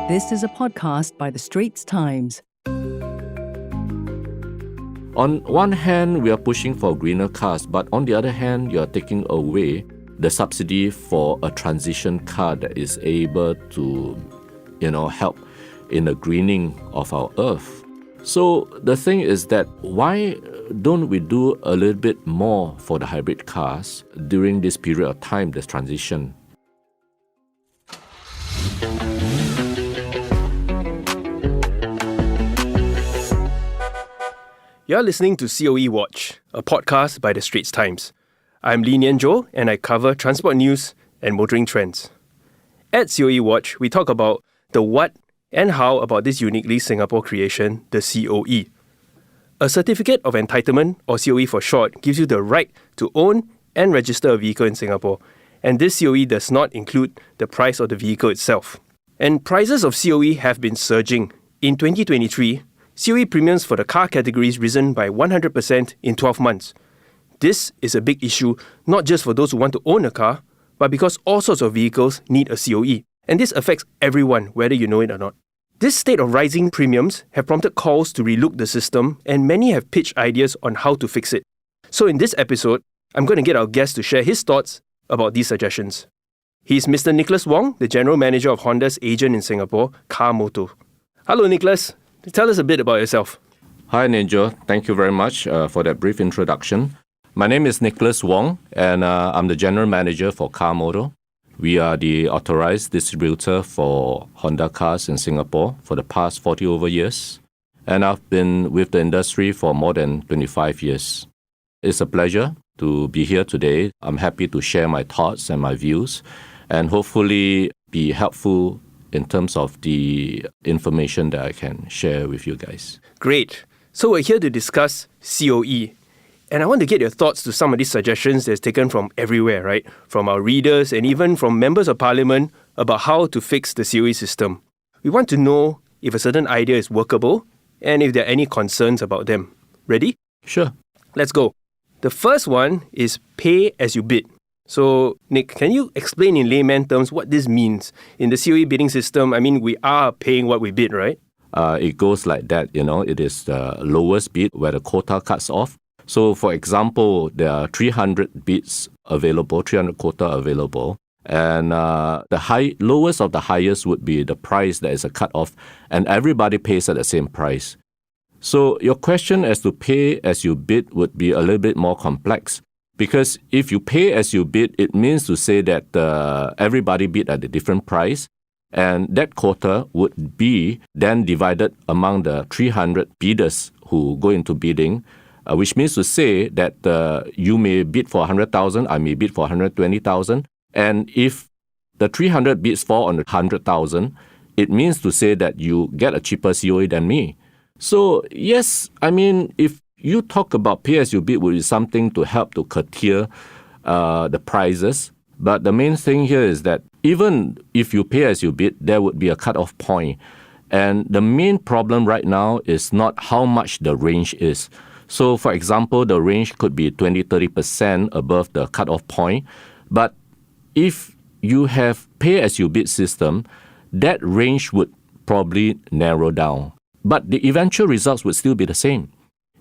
This is a podcast by The Straits Times. On one hand, we are pushing for greener cars, but on the other hand, you are taking away the subsidy for a transition car that is able to, help in the greening of our earth. So the thing is that why don't we do a little bit more for the hybrid cars during this period of time, this transition? You're listening to COE Watch, a podcast by The Straits Times. I'm Lee Nian Tjoe, and I cover transport news and motoring trends. At COE Watch, we talk about the what and how about this uniquely Singapore creation, the COE. A Certificate of Entitlement, or COE for short, gives you the right to own and register a vehicle in Singapore, and this COE does not include the price of the vehicle itself. And prices of COE have been surging. In 2023, COE premiums for the car categories risen by 100% in 12 months. This is a big issue, not just for those who want to own a car, but because all sorts of vehicles need a COE. And this affects everyone, whether you know it or not. This state of rising premiums have prompted calls to relook the system, and many have pitched ideas on how to fix it. So in this episode, I'm going to get our guest to share his thoughts about these suggestions. He's Mr Nicholas Wong, the General Manager of Honda's agent in Singapore, Kah Motor. Hello, Nicholas. Tell us a bit about yourself. Hi, Ninjo. Thank you very much for that brief introduction. My name is Nicholas Wong, and I'm the General Manager for Kah Motor. We are the authorized distributor for Honda cars in Singapore for the past 40 over years. And I've been with the industry for more than 25 years. It's a pleasure to be here today. I'm happy to share my thoughts and my views and hopefully be helpful in terms of the information that I can share with you guys. Great. So we're here to discuss COE. And I want to get your thoughts to some of these suggestions that's taken from everywhere, right? From our readers and even from members of parliament about how to fix the COE system. We want to know if a certain idea is workable and if there are any concerns about them. Ready? Sure. Let's go. The first one is pay as you bid. So, Nick, can you explain in layman terms what this means? In the COE bidding system, we are paying what we bid, right? It goes like that, It is the lowest bid where the quota cuts off. So, for example, there are 300 bids available, 300 quota available. And the lowest of the highest would be the price that is a cut-off. And everybody pays at the same price. So, your question as to pay as you bid would be a little bit more complex. Because if you pay as you bid, it means to say that everybody bid at a different price, and that quota would be then divided among the 300 bidders who go into bidding, which means to say that you may bid for 100,000, I may bid for 120,000, and if the 300 bids fall on 100,000, it means to say that you get a cheaper COE than me. So yes, if you talk about pay as you bid would be something to help to curtail the prices. But the main thing here is that even if you pay as you bid, there would be a cut-off point. And the main problem right now is not how much the range is. So, for example, the range could be 20-30% above the cut-off point. But if you have pay as you bid system, that range would probably narrow down. But the eventual results would still be the same.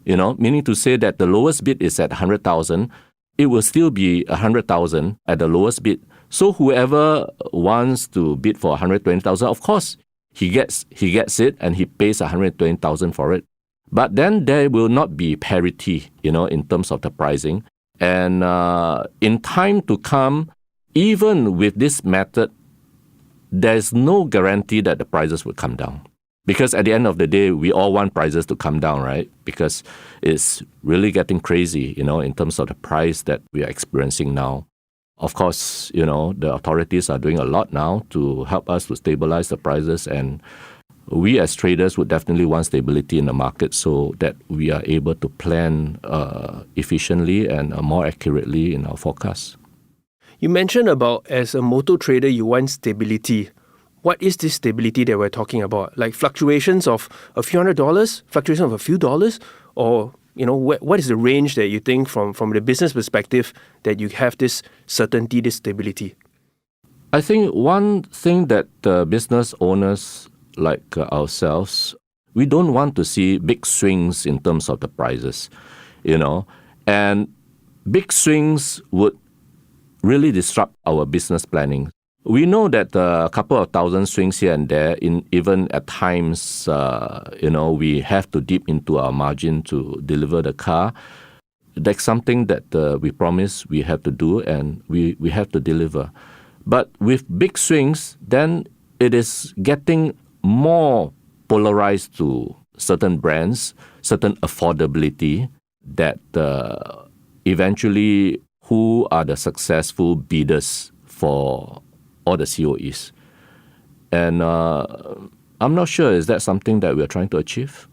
Meaning to say that the lowest bid is at 100,000, it will still be 100,000 at the lowest bid. So whoever wants to bid for 120,000, of course, he gets it and he pays 120,000 for it. But then there will not be parity, in terms of the pricing. And in time to come, even with this method, there's no guarantee that the prices will come down. Because at the end of the day, we all want prices to come down, right? Because it's really getting crazy, in terms of the price that we are experiencing now. Of course, the authorities are doing a lot now to help us to stabilize the prices. And we as traders would definitely want stability in the market so that we are able to plan efficiently and more accurately in our forecasts. You mentioned about as a motor trader, you want stability. What is this stability that we're talking about? Like fluctuations of a few $100, fluctuations of a few dollars? Or, what is the range that you think from the business perspective that you have this certainty, this stability? I think one thing that business owners like ourselves, we don't want to see big swings in terms of the prices, and big swings would really disrupt our business planning. We know that a couple of thousand swings here and there, even at times, we have to dip into our margin to deliver the car. That's something that we promise we have to do, and we have to deliver. But with big swings, then it is getting more polarized to certain brands, certain affordability, that eventually who are the successful bidders for all the COEs. And I'm not sure, is that something that we're trying to achieve?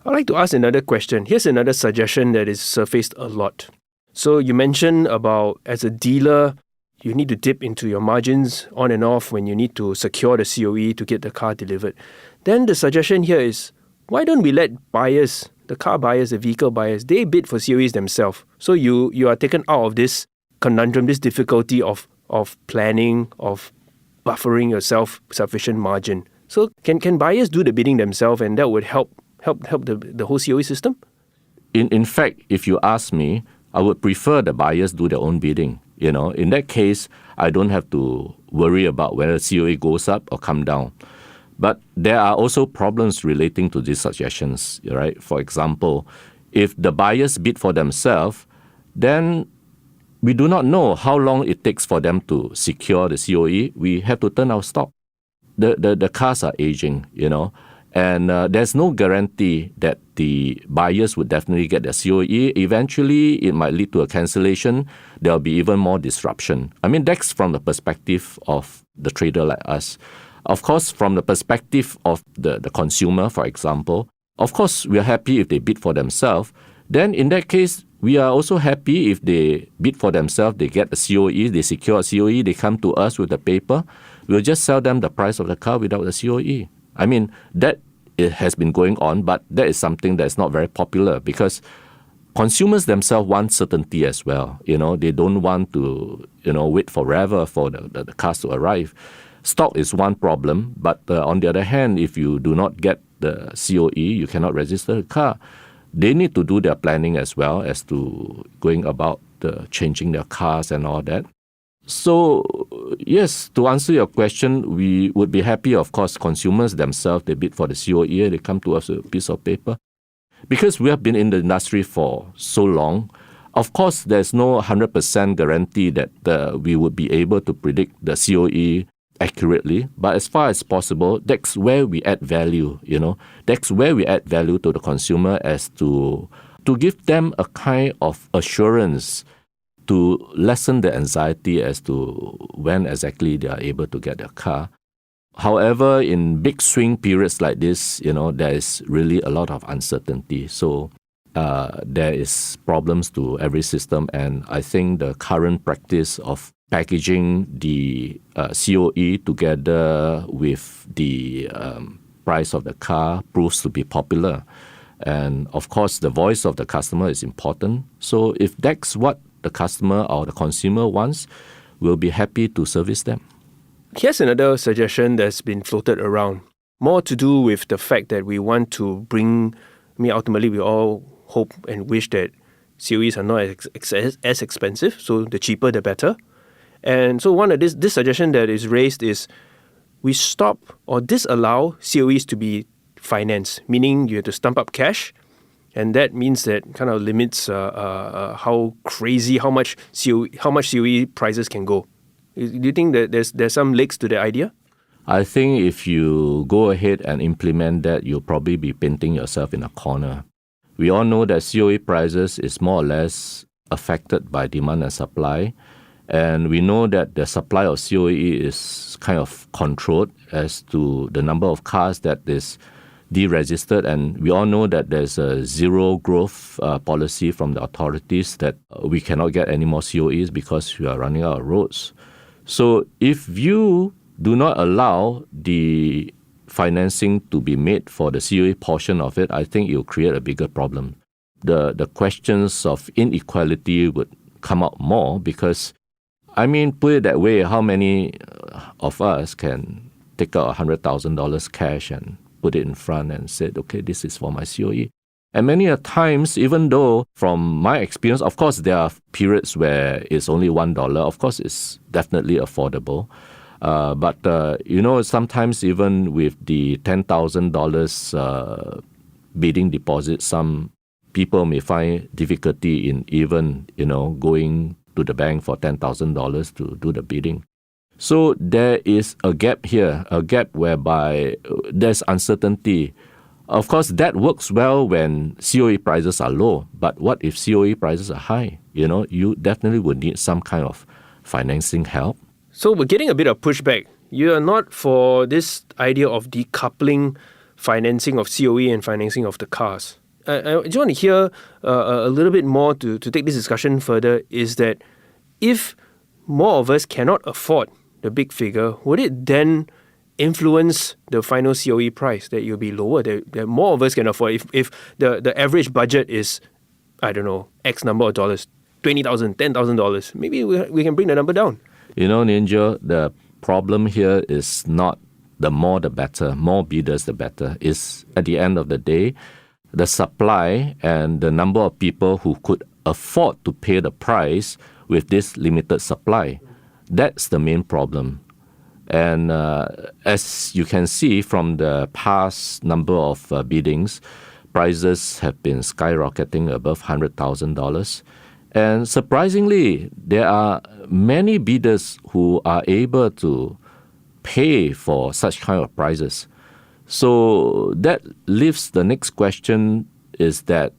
I'd like to ask another question. Here's another suggestion that is surfaced a lot. So you mentioned about, as a dealer, you need to dip into your margins on and off when you need to secure the COE to get the car delivered. Then the suggestion here is, why don't we let buyers, the car buyers, the vehicle buyers, they bid for COEs themselves? So you are taken out of this conundrum, this difficulty of planning, of buffering yourself sufficient margin. So can buyers do the bidding themselves, and that would help the whole COE system? In fact, if you ask me, I would prefer the buyers do their own bidding. In that case, I don't have to worry about whether COE goes up or come down. But there are also problems relating to these suggestions, right? For example, if the buyers bid for themselves, then we do not know how long it takes for them to secure the COE. We have to turn our stock. The cars are aging, and there's no guarantee that the buyers would definitely get their COE. Eventually, it might lead to a cancellation. There'll be even more disruption. I mean, that's from the perspective of the trader like us. Of course, from the perspective of the consumer, for example, of course, we are happy if they bid for themselves. Then in that case, we are also happy if they bid for themselves, they get a COE, they secure a COE, they come to us with the paper. We'll just sell them the price of the car without the COE. I mean, that it has been going on, but that is something that's not very popular because consumers themselves want certainty as well. They don't want to, wait forever for the cars to arrive. Stock is one problem, but on the other hand, if you do not get the COE, you cannot register the car. They need to do their planning as well as to going about changing their cars and all that. So, yes, to answer your question, we would be happy, of course, consumers themselves, they bid for the COE, they come to us with a piece of paper. Because we have been in the industry for so long, of course, there's no 100% guarantee that we would be able to predict the COE accurately. But as far as possible, that's where we add value, That's where we add value to the consumer as to give them a kind of assurance to lessen the anxiety as to when exactly they are able to get their car. However, in big swing periods like this, there is really a lot of uncertainty. So there is problems to every system. And I think the current practice of packaging the COE together with the price of the car proves to be popular. And of course, the voice of the customer is important. So if that's what the customer or the consumer wants, we'll be happy to service them. Here's another suggestion that's been floated around, more to do with the fact that we want to ultimately we all hope and wish that COEs are not as expensive, so the cheaper the better. And so one of this suggestion that is raised is we stop or disallow COEs to be financed, meaning you have to stump up cash, and that means that kind of limits how much COE prices can go. Do you think that there's some legs to the idea? I think if you go ahead and implement that, you'll probably be painting yourself in a corner. We all know that COE prices is more or less affected by demand and supply. And we know that the supply of COE is kind of controlled as to the number of cars that is deregistered. And we all know that there's a zero growth policy from the authorities that we cannot get any more COEs because we are running out of roads. So if you do not allow the financing to be made for the COE portion of it, I think it will create a bigger problem. The questions of inequality would come out more because, put it that way, how many of us can take out $100,000 cash and put it in front and said, okay, this is for my COE. And many a times, even though from my experience, of course, there are periods where it's only $1. Of course, it's definitely affordable. But sometimes even with the $10,000 bidding deposit, some people may find difficulty in even, going to the bank for $10,000 to do the bidding. So there is a gap here, a gap whereby there's uncertainty. Of course, that works well when COE prices are low. But what if COE prices are high? You definitely would need some kind of financing help. So we're getting a bit of pushback. You are not for this idea of decoupling financing of COE and financing of the cars. I just want to hear a little bit more to take this discussion further, is that if more of us cannot afford the big figure, would it then influence the final COE price, that you'll be lower, that more of us can afford? If the average budget is, I don't know, X number of dollars, $20,000, $10,000, maybe we can bring the number down. Nian Tjoe, the problem here is not the more the better, more bidders the better. It's at the end of the day, the supply and the number of people who could afford to pay the price with this limited supply. That's the main problem. And as you can see from the past number of biddings, prices have been skyrocketing above $100,000. And surprisingly, there are many bidders who are able to pay for such kind of prices. So that leaves the next question, is that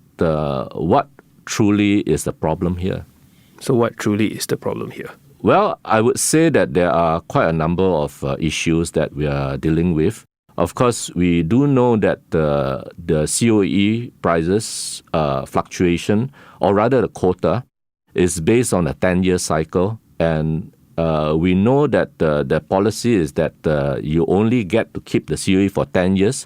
what truly is the problem here? So what truly is the problem here? Well, I would say that there are quite a number of issues that we are dealing with. Of course, we do know that the COE prices fluctuation, or rather the quota, is based on a 10-year cycle. And we know that the policy is that you only get to keep the COE for 10 years,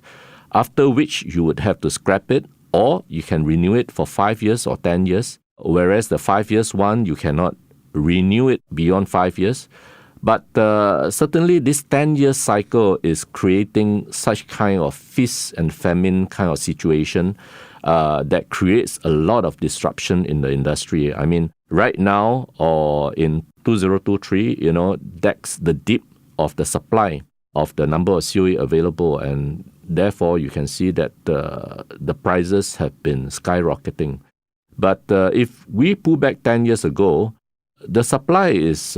after which you would have to scrap it, or you can renew it for 5 years or 10 years, whereas the 5 years one, you cannot renew it beyond 5 years. But certainly this 10-year cycle is creating such kind of feast and famine kind of situation that creates a lot of disruption in the industry. I mean, right now or in 2023, that's the dip of the supply of the number of COE available, and therefore you can see that the prices have been skyrocketing. But if we pull back 10 years ago, the supply is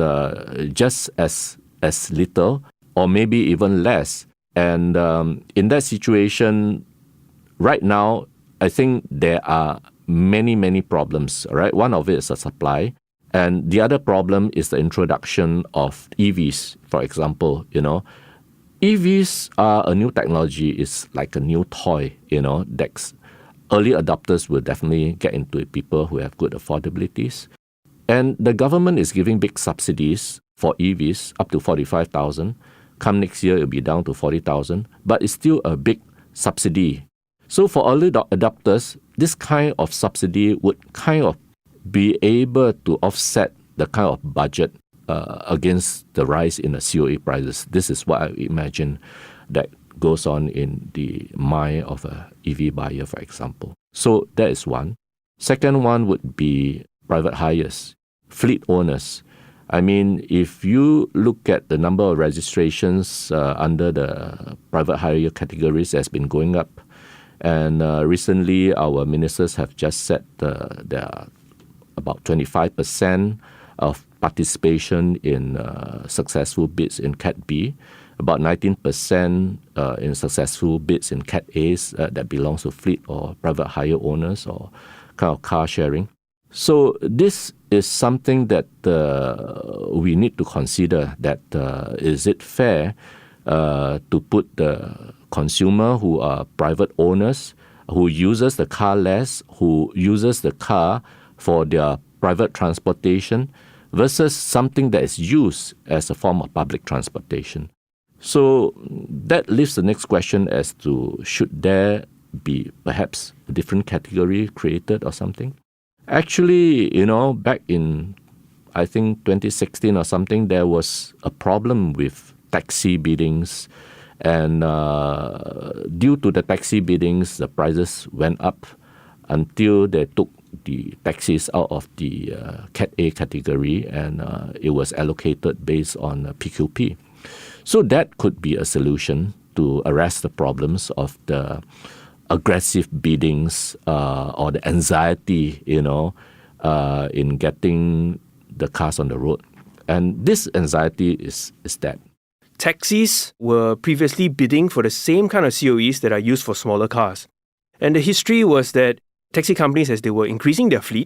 just as little or maybe even less. And in that situation, right now, I think there are many problems, right? One of it is the supply. And the other problem is the introduction of EVs, for example. EVs are a new technology. It's like a new toy, that's early adopters will definitely get into it, people who have good affordabilities. And the government is giving big subsidies for EVs up to $45,000. Come next year, it'll be down to $40,000, but it's still a big subsidy. So for early adopters, this kind of subsidy would kind of be able to offset the kind of budget against the rise in the COE prices. This is what I imagine that goes on in the mind of a EV buyer, for example. So that is one. Second one would be private hires, fleet owners. I mean, if you look at the number of registrations under the private hire categories has been going up. And recently, our ministers have just said there are about 25% of participation in successful bids in Cat B, about 19% in successful bids in Cat A's that belongs to fleet or private hire owners or kind of car sharing. So this is something that we need to consider, that is it fair to put the consumer who are private owners, who uses the car less, who uses the car for their private transportation, versus something that is used as a form of public transportation. So that leaves the next question as to, should there be perhaps a different category created or something? Actually, back in, I think, 2016 or something, there was a problem with taxi biddings. And due to the taxi biddings, the prices went up until they took the taxis out of the Cat A category, and it was allocated based on PQP. So that could be a solution to arrest the problems of the aggressive biddings or the anxiety, in getting the cars on the road. And this anxiety is that taxis were previously bidding for the same kind of COEs that are used for smaller cars. And the history was that taxi companies, as they were increasing their fleet,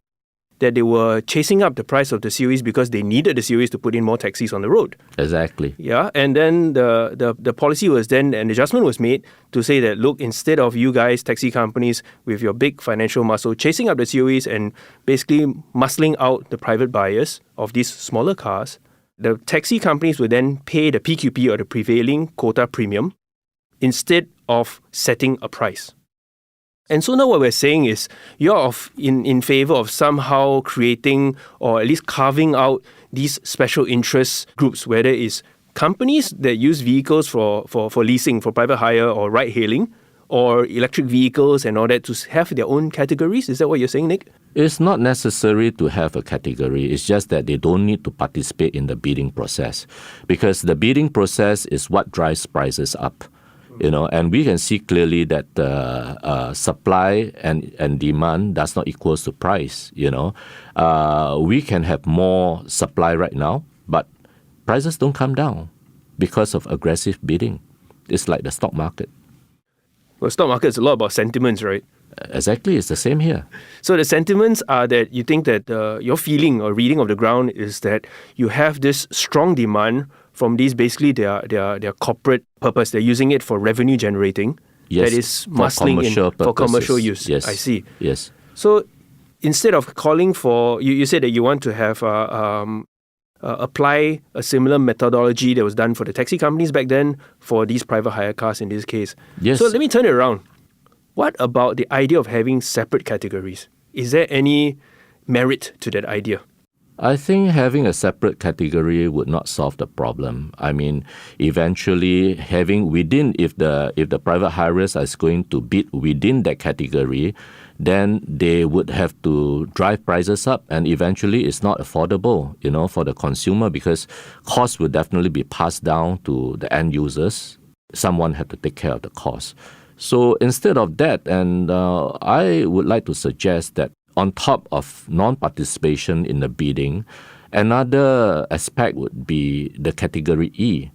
that they were chasing up the price of the COEs because they needed the COEs to put in more taxis on the road. Exactly. Yeah, and then the policy was then, an adjustment was made to say that, look, instead of you guys, taxi companies, with your big financial muscle, chasing up the COEs and basically muscling out the private buyers of these smaller cars, the taxi companies would then pay the PQP or the prevailing quota premium instead of setting a price. And so now what we're saying is you're in favor of somehow creating or at least carving out these special interest groups, whether it's companies that use vehicles for leasing, for private hire or ride-hailing, or electric vehicles and all that, to have their own categories. Is that what you're saying, Nick? It's not necessary to have a category. It's just that they don't need to participate in the bidding process, because the bidding process is what drives prices up. And we can see clearly that supply and demand does not equal to price. We can have more supply right now, but prices don't come down because of aggressive bidding. It's like the stock market. Well, stock market is a lot about sentiments, right? Exactly, it's the same here. So the sentiments are that you think that your feeling or reading of the ground is that you have this strong demand from these, basically their corporate purpose. They're using it for revenue generating. Yes, that is muscling in for commercial use. Yes. I see. Yes. So instead of calling for, you said that you want to have apply a similar methodology that was done for the taxi companies back then for these private hire cars in this case. Yes. So let me turn it around. What about the idea of having separate categories? Is there any merit to that idea? I think having a separate category would not solve the problem. I mean, eventually having within, if the private hirers are going to bid within that category, then they would have to drive prices up, and eventually it's not affordable, for the consumer, because costs will definitely be passed down to the end users. Someone had to take care of the cost. So instead of that, and I would like to suggest that on top of non-participation in the bidding, another aspect would be the category E.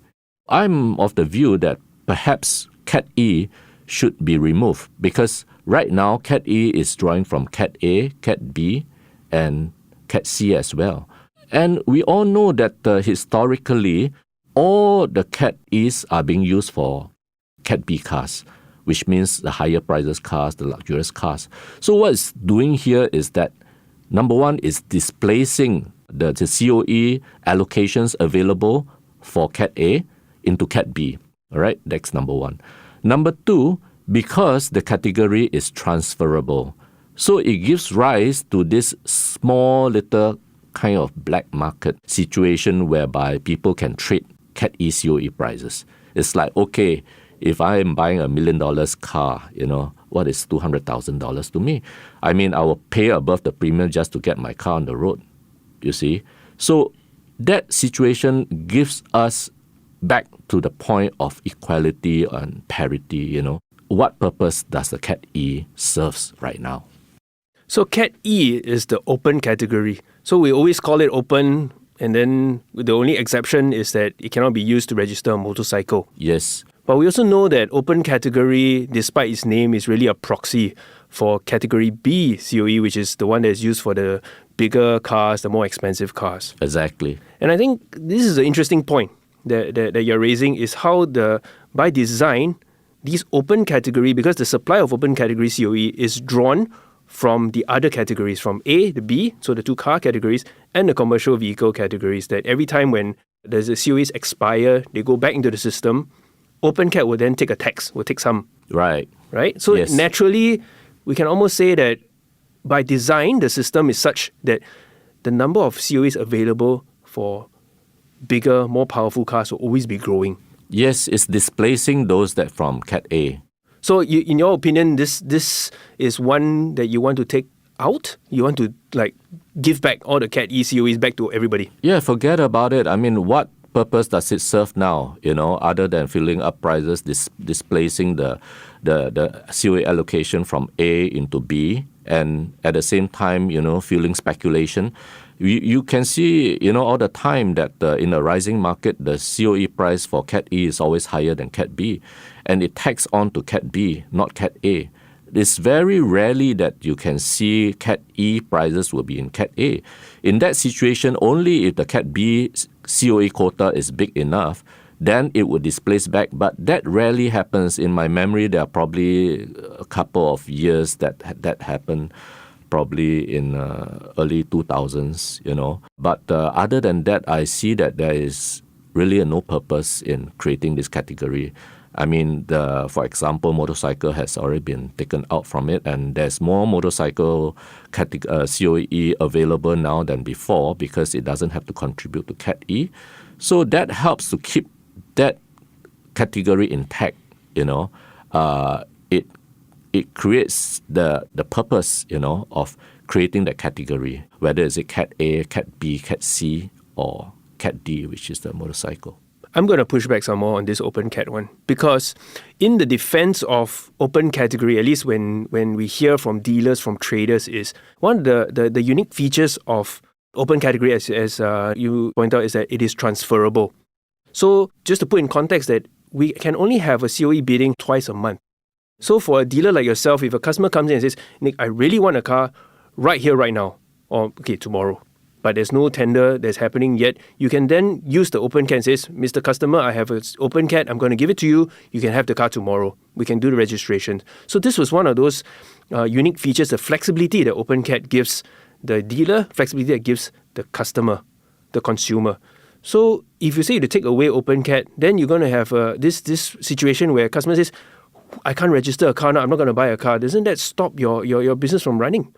I'm of the view that perhaps Cat E should be removed, because right now Cat E is drawing from Cat A, Cat B, and Cat C as well. And we all know that historically, all the Cat E's are being used for Cat B cars, which means the higher prices cars, the luxurious cars. So what it's doing here is that, number one, is displacing the COE allocations available for Cat A into Cat B. All right, that's number one. Number two, because the category is transferable, so it gives rise to this small little kind of black market situation whereby people can trade Cat E COE prices. It's like, okay, if I am buying $1 million car, what is $200,000 to me? I mean, I will pay above the premium just to get my car on the road, you see. So that situation gives us back to the point of equality and parity, What purpose does the Cat E serves right now? So Cat E is the open category. So we always call it open, and then the only exception is that it cannot be used to register a motorcycle. Yes. But we also know that open category, despite its name, is really a proxy for category B COE, which is the one that is used for the bigger cars, the more expensive cars. Exactly. And I think this is an interesting point that you're raising, is how by design, these open category, because the supply of open category COE is drawn from the other categories, from A, the B, so the two car categories, and the commercial vehicle categories, that every time when the COEs expire, they go back into the system. OpenCat will then take a tax, will take some. Right. Right? So yes. Naturally, we can almost say that by design, the system is such that the number of COEs available for bigger, more powerful cars will always be growing. Yes, it's displacing those that from Cat A. So in your opinion, this is one that you want to take out? You want to give back all the Cat E COEs back to everybody? Yeah, forget about it. I mean, what purpose does it serve now, other than filling up prices, displacing the COE allocation from A into B, and at the same time, fueling speculation. You can see, all the time that in a rising market, the COE price for Cat E is always higher than Cat B, and it tags on to Cat B, not Cat A. It's very rarely that you can see Cat E prices will be in Cat A. In that situation, only if the Cat B COE quota is big enough, then it would displace back. But that rarely happens. In my memory, there are probably a couple of years that happened, probably in early 2000s, But other than that, I see that there is really no purpose in creating this category. I mean, for example, motorcycle has already been taken out from it, and there's more motorcycle COE available now than before because it doesn't have to contribute to Cat E. So that helps to keep that category intact, It creates the purpose, of creating that category, whether it's a Cat A, Cat B, Cat C, or Cat D, which is the motorcycle. I'm going to push back some more on this open cat one, because in the defense of open category, at least when we hear from dealers, from traders, is one of the unique features of open category, as you point out, is that it is transferable. So just to put in context that we can only have a COE bidding twice a month. So for a dealer like yourself, if a customer comes in and says, Nick, I really want a car right here, right now, or tomorrow, but there's no tender that's happening yet, you can then use the open cat and says, Mr. Customer, I have an open cat, I'm going to give it to you, you can have the car tomorrow, we can do the registration. So this was one of those unique features, the flexibility that open cat gives the dealer, flexibility that gives the customer, the consumer. So if you say to take away open cat, then you're going to have this situation where a customer says, I can't register a car now, I'm not going to buy a car. Doesn't that stop your business from running?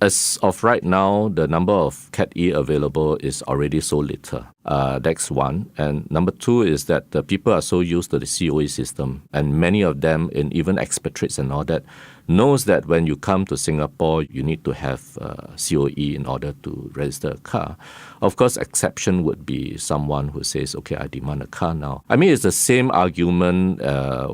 As of right now, the number of Cat E available is already so little. That's one. And number two is that the people are so used to the COE system, and many of them, and even expatriates and all that, knows that when you come to Singapore, you need to have COE in order to register a car. Of course, exception would be someone who says, okay, I demand a car now. I mean, it's the same argument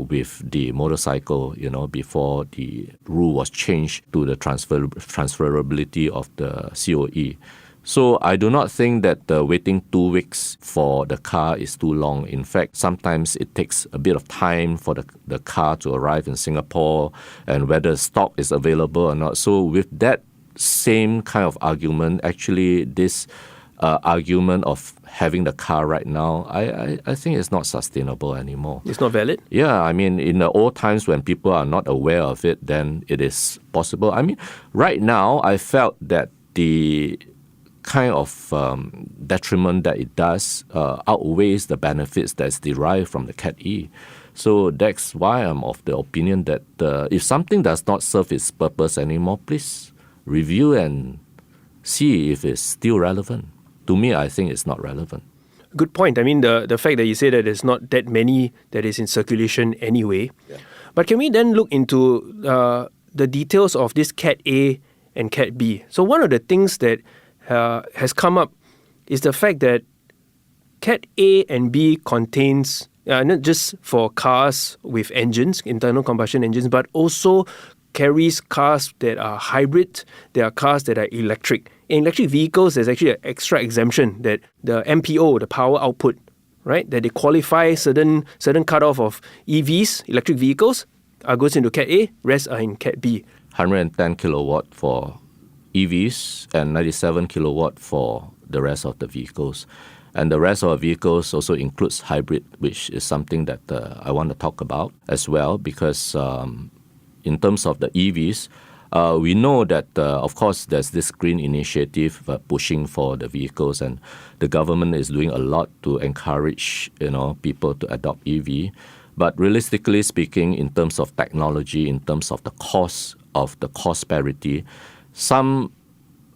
with the motorcycle, before the rule was changed to the transferability of the COE. So I do not think that waiting 2 weeks for the car is too long. In fact, sometimes it takes a bit of time for the car to arrive in Singapore and whether stock is available or not. So with that same kind of argument, actually this argument of having the car right now, I think it's not sustainable anymore. It's not valid? Yeah, I mean, in the old times when people are not aware of it, then it is possible. I mean, right now, I felt that the kind of detriment that it does outweighs the benefits that's derived from the Cat E. So that's why I'm of the opinion that if something does not serve its purpose anymore, please review and see if it's still relevant. To me, I think it's not relevant. Good point. I mean, the fact that you say that there's not that many that is in circulation anyway. Yeah. But can we then look into the details of this Cat A and Cat B? So one of the things that has come up is the fact that Cat A and B contains, not just for cars with engines, internal combustion engines, but also carries cars that are hybrid. There are cars that are electric. In electric vehicles, there's actually an extra exemption that the MPO, the power output, right, that they qualify certain cutoff of EVs, electric vehicles, goes into Cat A, rest are in Cat B. 110 kilowatt for EVs and 97 kilowatt for the rest of the vehicles. And the rest of the vehicles also includes hybrid, which is something that I want to talk about as well, because in terms of the EVs, we know that, of course, there's this green initiative pushing for the vehicles, and the government is doing a lot to encourage, people to adopt EV. But realistically speaking, in terms of technology, in terms of the cost parity, some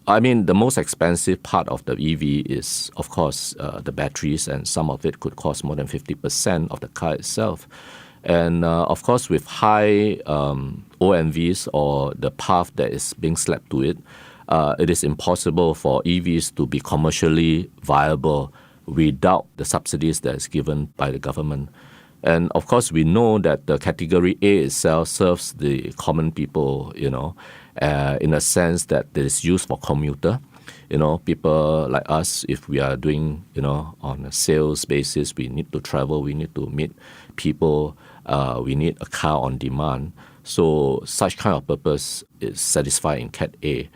I mean, the most expensive part of the EV is, of course, the batteries, and some of it could cost more than 50% of the car itself. And of course, with high OMVs or the path that is being slapped to it, it is impossible for EVs to be commercially viable without the subsidies that is given by the government. And of course, we know that the category A itself serves the common people, in a sense that it is used for commuter. People like us, if we are doing, on a sales basis, we need to travel, we need to meet people, we need a car on demand. So such kind of purpose is satisfied in Cat A.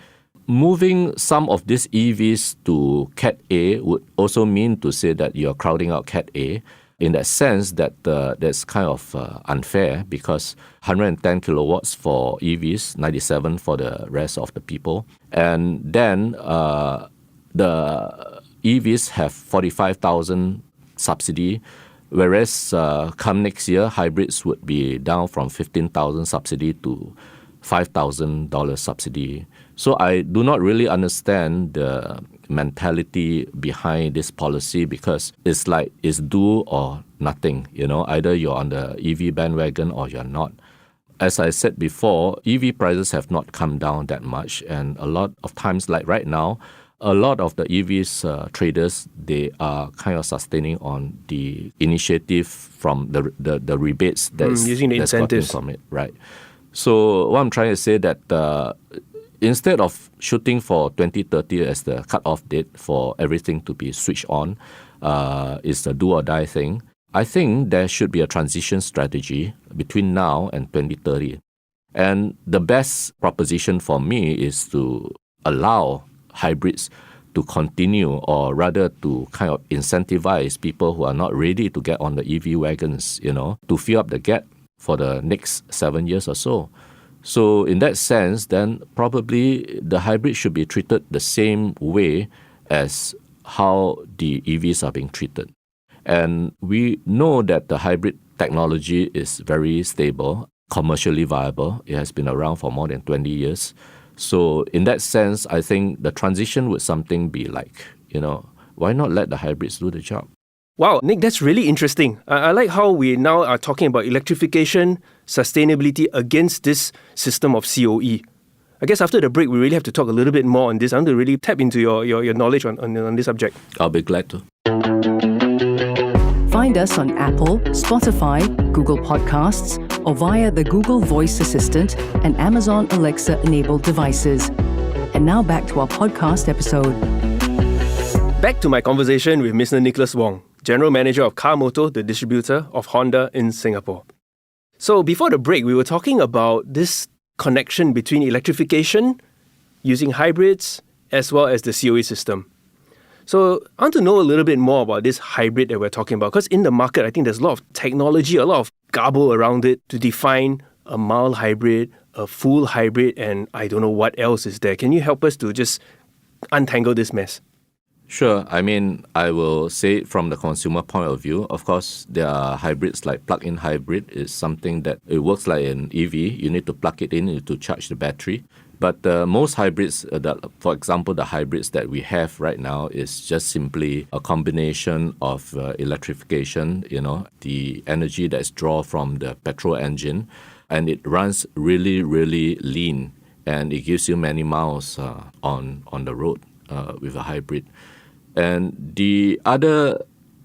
Moving some of these EVs to Cat A would also mean to say that you're crowding out Cat A, in that sense that that's kind of unfair, because 110 kilowatts for EVs, 97 for the rest of the people. And then the EVs have 45,000 subsidy, whereas come next year, hybrids would be down from 15,000 subsidy to $5,000 subsidy. So I do not really understand the mentality behind this policy, because it's like it's do or nothing. Either you're on the EV bandwagon or you're not. As I said before, EV prices have not come down that much, and a lot of times, like right now, a lot of the EVs traders, they are kind of sustaining on the initiative from the rebates that's using the incentives from it, right? So what I'm trying to say that instead of shooting for 2030 as the cut-off date for everything to be switched on, is a do-or-die thing, I think there should be a transition strategy between now and 2030. And the best proposition for me is to allow hybrids to continue, or rather to kind of incentivize people who are not ready to get on the EV wagons, to fill up the gap for the next 7 years or so. So in that sense, then probably the hybrid should be treated the same way as how the EVs are being treated. And we know that the hybrid technology is very stable, commercially viable. It has been around for more than 20 years. So in that sense, I think the transition would something be like, why not let the hybrids do the job? Wow, Nick, that's really interesting. I like how we now are talking about electrification, sustainability against this system of COE. I guess after the break, we really have to talk a little bit more on this. I want to really tap into your knowledge on this subject. I'll be glad to. Find us on Apple, Spotify, Google Podcasts, or via the Google Voice Assistant and Amazon Alexa-enabled devices. And now back to our podcast episode. Back to my conversation with Mr. Nicholas Wong, General Manager of Kah Motor, the distributor of Honda in Singapore. So before the break, we were talking about this connection between electrification, using hybrids, as well as the COE system. So I want to know a little bit more about this hybrid that we're talking about, because in the market, I think there's a lot of technology, a lot of garble around it to define a mild hybrid, a full hybrid, and I don't know what else is there. Can you help us to just untangle this mess? Sure. I mean, I will say it from the consumer point of view. Of course, there are hybrids like plug-in hybrid is something that it works like an EV. You need to plug it in to charge the battery. But most hybrids, for example, the hybrids that we have right now is just simply a combination of electrification, the energy that's drawn from the petrol engine, and it runs really, really lean, and it gives you many miles on the road with a hybrid. And the other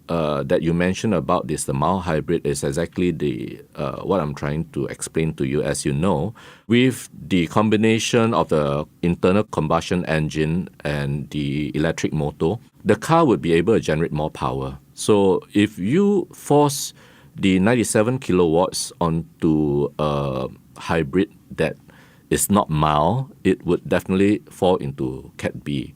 that you mentioned about this, the mild hybrid, is exactly the what I'm trying to explain to you. As you know, with the combination of the internal combustion engine and the electric motor, the car would be able to generate more power. So if you force the 97 kilowatts onto a hybrid that is not mild, it would definitely fall into Cat B.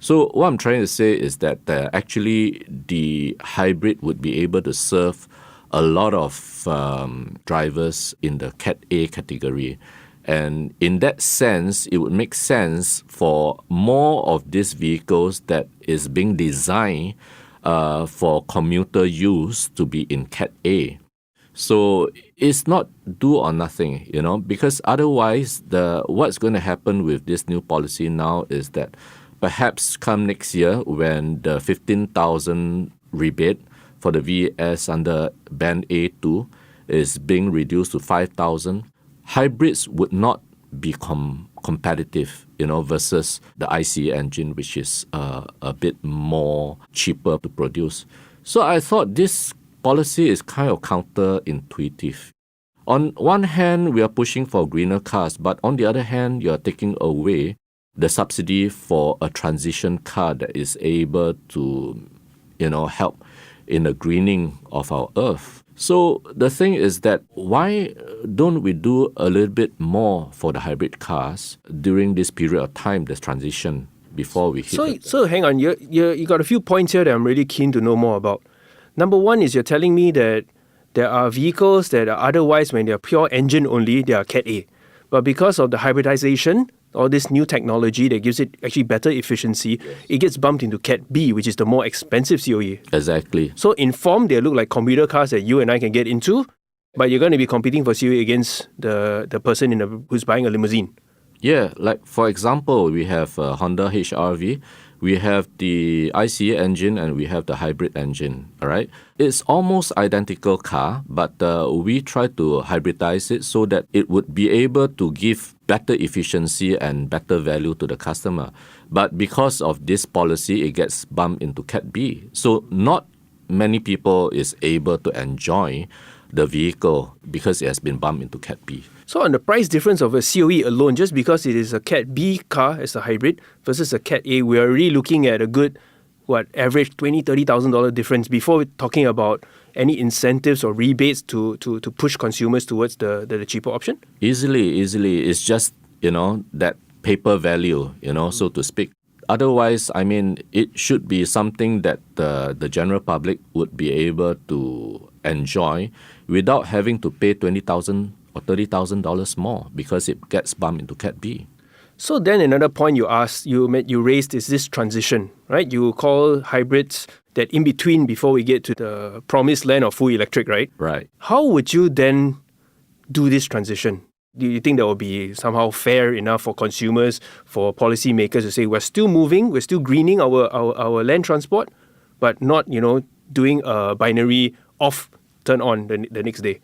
So what I'm trying to say is that actually the hybrid would be able to serve a lot of drivers in the Cat A category. And in that sense, it would make sense for more of these vehicles that is being designed for commuter use to be in Cat A. So it's not do or nothing, because otherwise what's going to happen with this new policy now is that perhaps come next year when the 15,000 rebate for the VS under Band A2 is being reduced to 5,000, hybrids would not become competitive, versus the ICE engine, which is a bit more cheaper to produce. So I thought this policy is kind of counterintuitive. On one hand, we are pushing for greener cars, but on the other hand, you are taking away the subsidy for a transition car that is able to, help in the greening of our earth. So the thing is that why don't we do a little bit more for the hybrid cars during this period of time, this transition, before we hit So hang on, you got a few points here that I'm really keen to know more about. Number one is you're telling me that there are vehicles that are otherwise, when they're pure engine only, they are Cat A. But because of the hybridization, or this new technology that gives it actually better efficiency, it gets bumped into Cat B, which is the more expensive COE. Exactly. So in form, they look like commuter cars that you and I can get into, but you're going to be competing for COE against the person who's buying a limousine. Yeah, like for example, we have a Honda HR-V, we have the ICE engine, and we have the hybrid engine, all right? It's almost identical car, but we try to hybridize it so that it would be able to give better efficiency and better value to the customer. But because of this policy, it gets bumped into Cat B. So not many people is able to enjoy the vehicle because it has been bumped into Cat B. So on the price difference of a COE alone, just because it is a Cat B car as a hybrid versus a Cat A, we are already looking at a good, average $20,000-$30,000 difference before we're talking about any incentives or rebates to push consumers towards the cheaper option? Easily. It's just, that paper value, so to speak. Otherwise, it should be something that the general public would be able to enjoy without having to pay $20,000 or $30,000 more because it gets bumped into Cat B. So then another point you raised is this transition, right? You call hybrids that in between before we get to the promised land of full electric, right? Right. How would you then do this transition? Do you think that will be somehow fair enough for consumers, for policymakers to say we're still moving, we're still greening our land transport, but not, doing a binary off, turn on the next day?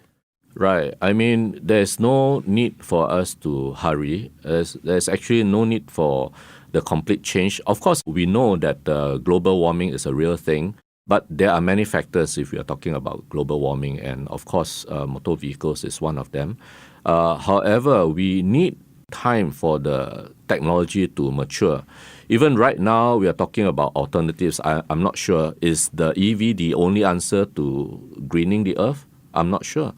Right. There's no need for us to hurry. There's actually no need for the complete change. Of course, we know that global warming is a real thing, but there are many factors if we are talking about global warming, and of course, motor vehicles is one of them. However, we need time for the technology to mature. Even right now, we are talking about alternatives. I'm not sure. Is the EV the only answer to greening the earth? I'm not sure.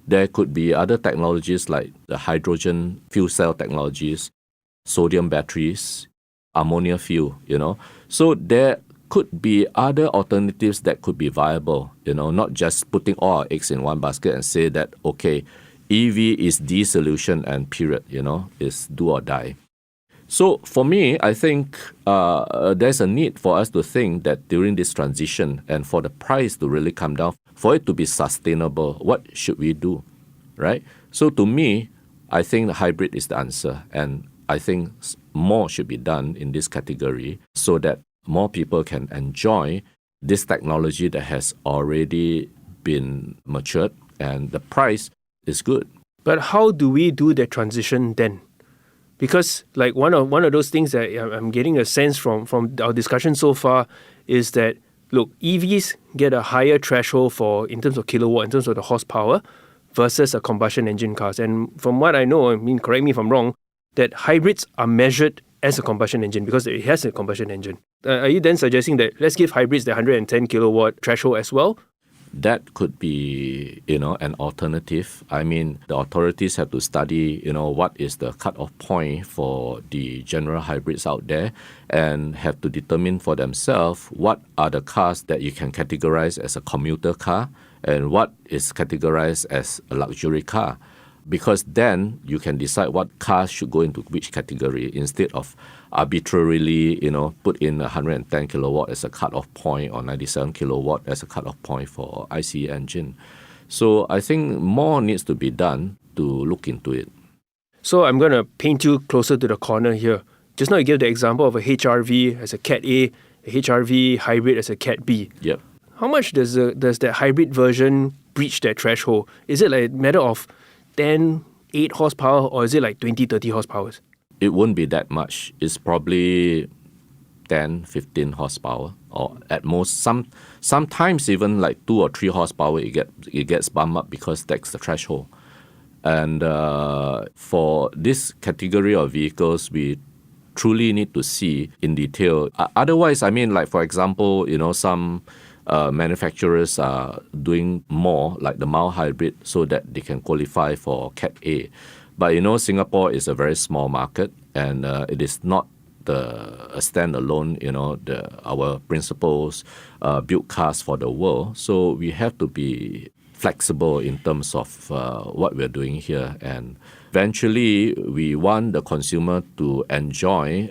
There could be other technologies like the hydrogen fuel cell technologies, sodium batteries, ammonia fuel, So there could be other alternatives that could be viable, not just putting all our eggs in one basket and say that, okay, EV is the solution and period, is do or die. So for me, I think there's a need for us to think that during this transition and for the price to really come down, for it to be sustainable, what should we do, right? So to me, I think the hybrid is the answer. And I think more should be done in this category so that more people can enjoy this technology that has already been matured and the price is good. But how do we do the transition then? Because like one of those things that I'm getting a sense from our discussion so far is that, look, EVs get a higher threshold in terms of kilowatt, in terms of the horsepower, versus a combustion engine cars. And from what I know, correct me if I'm wrong, that hybrids are measured as a combustion engine because it has a combustion engine. Are you then suggesting that let's give hybrids the 110 kilowatt threshold as well? That could be, an alternative. The authorities have to study, what is the cutoff point for the general hybrids out there and have to determine for themselves what are the cars that you can categorize as a commuter car and what is categorized as a luxury car. Because then you can decide what cars should go into which category instead of arbitrarily, put in 110 kilowatt as a cutoff point or 97 kilowatt as a cutoff point for ICE engine. So I think more needs to be done to look into it. So I'm going to paint you closer to the corner here. Just now you gave the example of a HRV as a Cat A, a HRV hybrid as a Cat B. Yep. How much does that hybrid version breach that threshold? Is it like a matter of 10, 8 horsepower, or is it like 20, 30 horsepower? It won't be that much. It's probably 10, 15 horsepower, or at most sometimes even like 2 or 3 horsepower it gets bumped up because that's the threshold. And for this category of vehicles, we truly need to see in detail. Otherwise, I mean, like for example, some manufacturers are doing more like the mild hybrid so that they can qualify for Cat A. But Singapore is a very small market, and it is not a standalone, our principles build cars for the world. So we have to be flexible in terms of what we're doing here. And eventually, we want the consumer to enjoy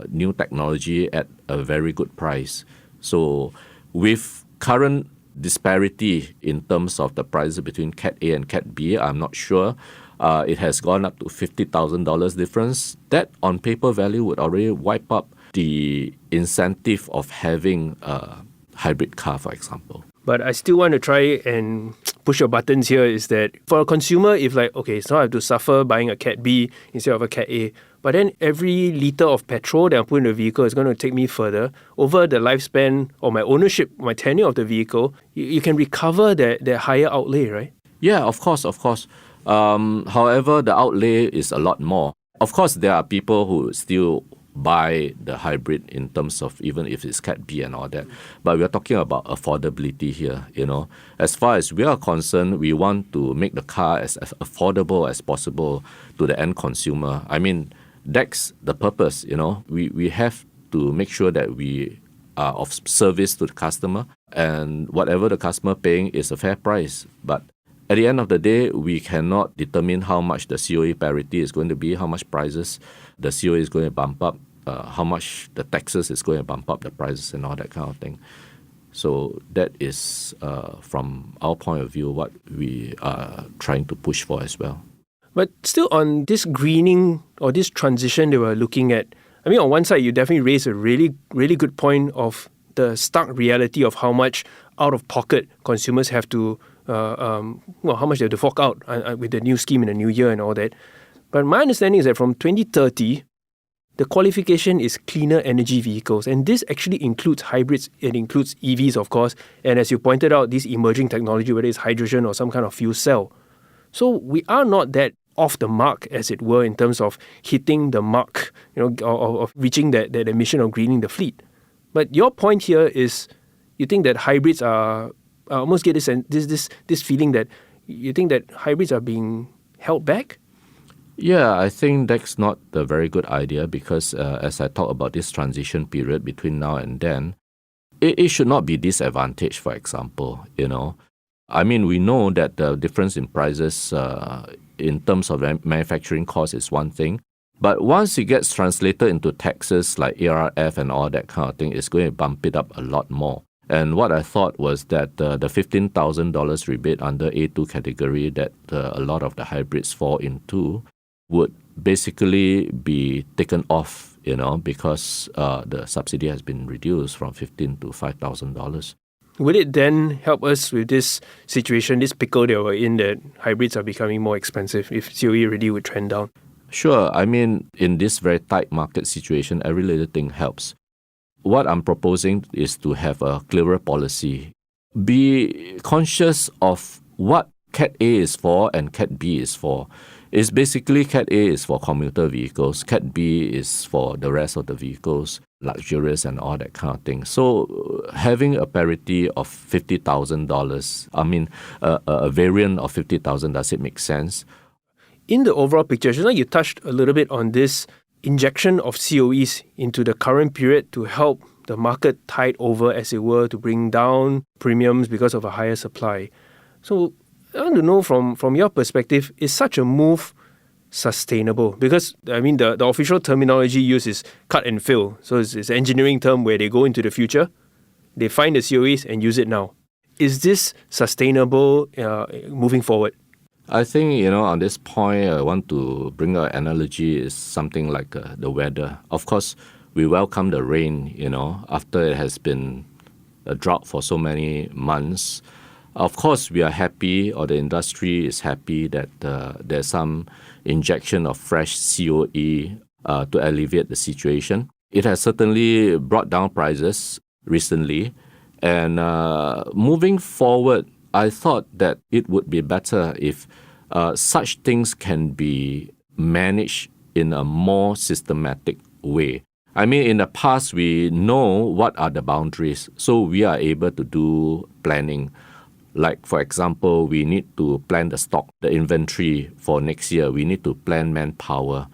new technology at a very good price. So with current disparity in terms of the prices between Cat A and Cat B, I'm not sure. It has gone up to $50,000 difference. That on paper value would already wipe up the incentive of having a hybrid car, for example. But I still want to try and push your buttons here is that for a consumer, if so I have to suffer buying a Cat B instead of a Cat A, but then every litre of petrol that I put in the vehicle is going to take me further. Over the lifespan or my ownership, my tenure of the vehicle, you can recover that higher outlay, right? Yeah, of course. However, the outlay is a lot more. Of course, there are people who still buy the hybrid in terms of even if it's Cat B and all that. But we are talking about affordability here, As far as we are concerned, we want to make the car as affordable as possible to the end consumer. I mean, that's the purpose, We have to make sure that we are of service to the customer, and whatever the customer paying is a fair price. But at the end of the day, we cannot determine how much the COE parity is going to be, how much prices the COE is going to bump up, how much the taxes is going to bump up the prices and all that kind of thing. So that is, from our point of view, what we are trying to push for as well. But still on this greening or this transition that we're looking at, I mean, on one side, you definitely raise a really, really good point of the stark reality of how much out-of-pocket consumers have to how much they have to fork out with the new scheme in the new year and all that. But my understanding is that from 2030, the qualification is cleaner energy vehicles. And this actually includes hybrids. It includes EVs, of course. And as you pointed out, this emerging technology, whether it's hydrogen or some kind of fuel cell. So we are not that off the mark, as it were, in terms of hitting the mark, of reaching that mission of greening the fleet. But your point here is you think that hybrids are... I almost get this feeling that you think that hybrids are being held back? Yeah, I think that's not a very good idea because as I talk about this transition period between now and then, it should not be disadvantaged, for example, I mean, we know that the difference in prices in terms of manufacturing cost is one thing, but once it gets translated into taxes like ARF and all that kind of thing, it's going to bump it up a lot more. And what I thought was that the $15,000 rebate under A2 category that a lot of the hybrids fall into would basically be taken off, because the subsidy has been reduced from $15,000 to $5,000. Would it then help us with this situation, this pickle that we're in, that hybrids are becoming more expensive if COE already would trend down? Sure. I mean, in this very tight market situation, every little thing helps. What I'm proposing is to have a clearer policy. Be conscious of what Cat A is for and Cat B is for. It's basically Cat A is for commuter vehicles, Cat B is for the rest of the vehicles, luxurious and all that kind of thing. So having a parity of $50,000, I mean, a variant of $50,000, does it make sense? In the overall picture, just like you touched a little bit on this injection of COEs into the current period to help the market tide over, as it were, to bring down premiums because of a higher supply. So I want to know from your perspective, is such a move sustainable? Because, I mean, the official terminology used is cut and fill. So it's an engineering term where they go into the future, they find the COEs and use it now. Is this sustainable moving forward? I think, on this point, I want to bring an analogy is something like the weather. Of course, we welcome the rain, after it has been a drought for so many months. Of course, we are happy, or the industry is happy that there's some injection of fresh COE to alleviate the situation. It has certainly brought down prices recently. And moving forward, I thought that it would be better if such things can be managed in a more systematic way. I mean, in the past, we know what are the boundaries, so we are able to do planning. Like, for example, we need to plan the stock, the inventory for next year. We need to plan manpower.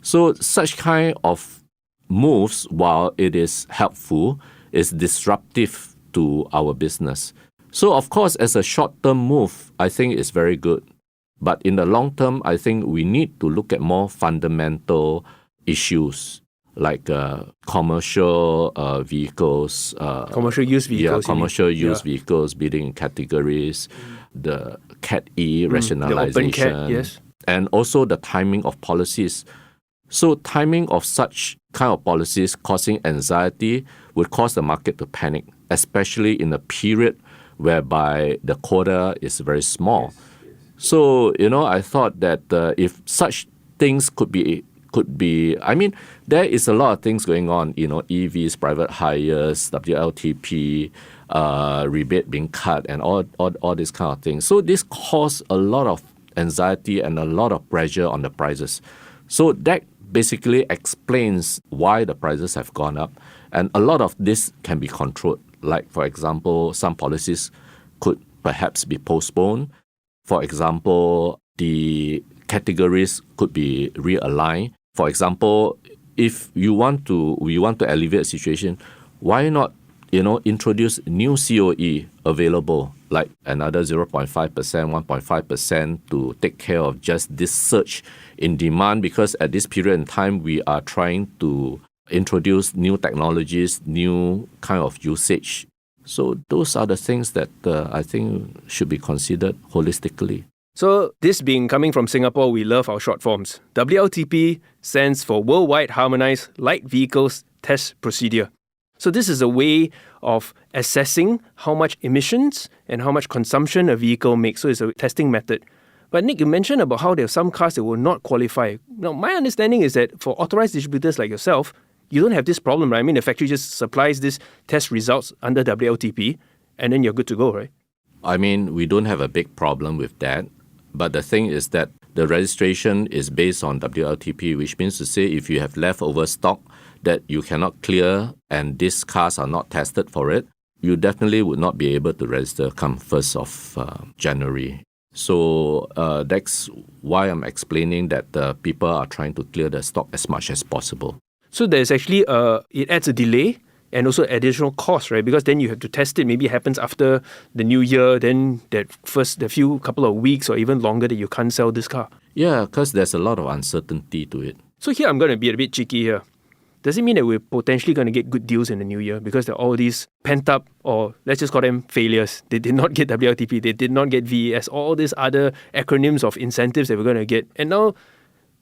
So such kind of moves, while it is helpful, is disruptive to our business. So, of course, as a short-term move, I think it's very good. But in the long term, I think we need to look at more fundamental issues like commercial vehicles. Commercial use vehicles. Yeah, commercial use vehicles, bidding categories, the Cat E rationalization. The open Cat, yes. And also the timing of policies. So timing of such kind of policies causing anxiety would cause the market to panic, especially in a period whereby the quota is very small. So, I thought that if such things could be, I mean, there is a lot of things going on, EVs, private hires, WLTP, rebate being cut, and all these kind of things. So this caused a lot of anxiety and a lot of pressure on the prices. So that basically explains why the prices have gone up. And a lot of this can be controlled. Like, for example, some policies could perhaps be postponed. For example, the categories could be realigned. For example, if we want to alleviate the situation, why not, introduce new COE available, like another 0.5%, 1.5% to take care of just this surge in demand? Because at this period in time, we are trying to introduce new technologies, new kind of usage. So those are the things that I think should be considered holistically. So this being coming from Singapore, we love our short forms. WLTP stands for Worldwide Harmonized Light Vehicles Test Procedure. So this is a way of assessing how much emissions and how much consumption a vehicle makes. So it's a testing method. But Nick, you mentioned about how there are some cars that will not qualify. Now, my understanding is that for authorized distributors like yourself, you don't have this problem, right? I mean, the factory just supplies this test results under WLTP, and then you're good to go, right? I mean, we don't have a big problem with that. But the thing is that the registration is based on WLTP, which means to say if you have leftover stock that you cannot clear and these cars are not tested for it, you definitely would not be able to register come 1st of January. So that's why I'm explaining that people are trying to clear the stock as much as possible. So there's actually, it adds a delay and also additional cost, right? Because then you have to test it. Maybe it happens after the new year, then the few couple of weeks or even longer that you can't sell this car. Yeah, because there's a lot of uncertainty to it. So here I'm going to be a bit cheeky here. Does it mean that we're potentially going to get good deals in the new year? Because there are all these pent up, or let's just call them failures. They did not get WLTP, they did not get VES, all these other acronyms of incentives that we're going to get. And now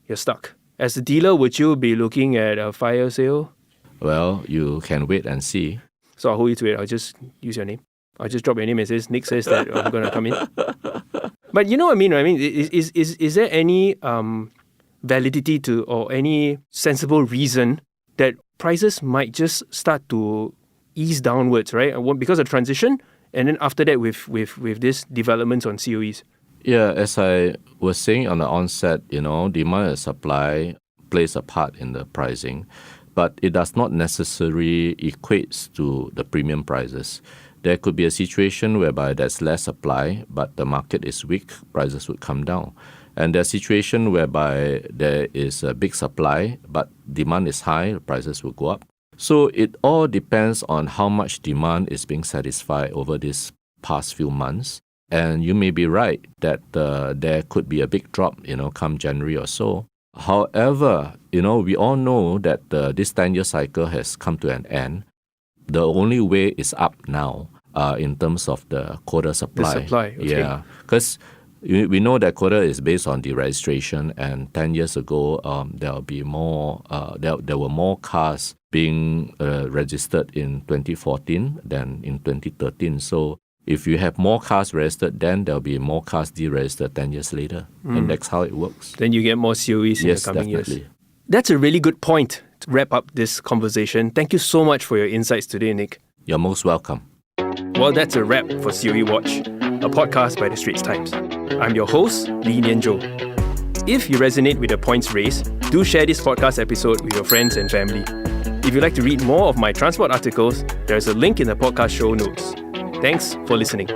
you're stuck. As a dealer, would you be looking at a fire sale? Well, you can wait and see. So I'll hold you to it. I'll just use your name. I'll just drop your name and says, Nick says that I'm going to come in. But you know what I mean? Is there any validity to or any sensible reason that prices might just start to ease downwards, right? Because of transition, and then after that with this developments on COEs? Yeah, as I was saying on the onset, demand and supply plays a part in the pricing, but it does not necessarily equate to the premium prices. There could be a situation whereby there's less supply, but the market is weak, prices would come down. And there's a situation whereby there is a big supply, but demand is high, prices will go up. So it all depends on how much demand is being satisfied over these past few months. And you may be right that there could be a big drop, come January or so. However, we all know that this 10-year cycle has come to an end. The only way is up now. in terms of the quota supply. The supply, okay. Yeah, because we know that quota is based on the registration, and 10 years ago, there were more cars being registered in 2014 than in 2013. So if you have more cars registered, then there'll be more cars deregistered 10 years later. And that's how it works. Then you get more COEs in the coming definitely. years. That's a really good point to wrap up this conversation. Thank you so much for your insights today, Nick. You're most welcome. Well, that's a wrap for COE Watch, a podcast by the Straits Times. I'm your host, Lee Nian Tjoe. If you resonate with the points raised, do share this podcast episode with your friends and family. If you'd like to read more of my transport articles, there's a link in the podcast show notes. Thanks for listening.